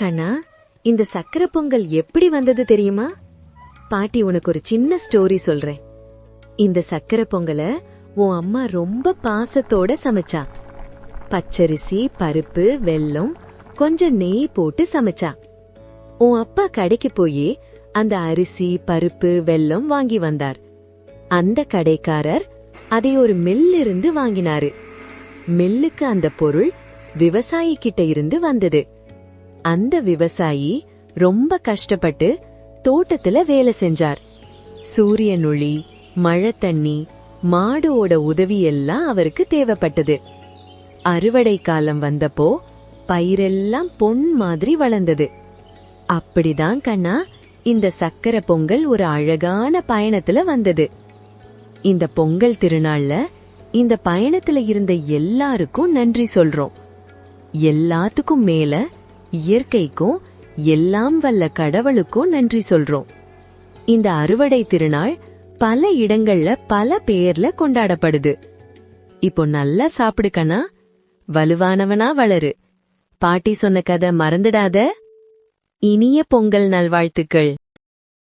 கண்ணா, இந்த சக்கரை பொங்கல் எப்படி வந்தது தெரியுமா? பாட்டி உனக்கு ஒரு சின்ன ஸ்டோரி சொல்றேன். இந்த சக்கரை பொங்கல உன் அம்மா ரொம்ப பாசத்தோட சமைச்சா. பச்சரிசி, பருப்பு, வெல்லம், கொஞ்சம் நெய் போட்டு சமைச்சா. உன் அப்பா கடைக்கு போய் அந்த அரிசி, பருப்பு, வெல்லம் வாங்கி வந்தார். அந்த கடைக்காரர் அதை ஒரு மில்லிருந்து வாங்கினாரு. மில்லுக்கு அந்த பொருள் விவசாயி கிட்ட இருந்து வந்தது. அந்த விவசாயி ரொம்ப கஷ்டப்பட்டு தோட்டத்துல வேலை செஞ்சார். சூரியன் ஒளி, மழை தண்ணி, மாடோட உதவி எல்லாம் அவருக்கு தேவைப்பட்டது. அறுவடை காலம் வந்தப்போ பயிரெல்லாம் பொன் மாதிரி வளர்ந்தது. அப்படிதான் கண்ணா, இந்த சக்கரை பொங்கல் ஒரு அழகான பயணத்துல வந்தது. இந்த பொங்கல் திருநாள்ல இந்த பயணத்துல இருந்த எல்லாருக்கும் நன்றி சொல்றோம். எல்லாத்துக்கும் மேல இயற்கைக்கும் எல்லாம் வல்ல கடவுளுக்கும் நன்றி சொல்றோம். இந்த அறுவடை திருநாள் பல இடங்கள்ல பல பேர்ல கொண்டாடப்படுது. இப்போ நல்லா சாப்பிடு கண்ணா, வலுவானவனா வளரு. பாட்டி சொன்ன கதை மறந்துடாத. இனிய பொங்கல் நல்வாழ்த்துக்கள்.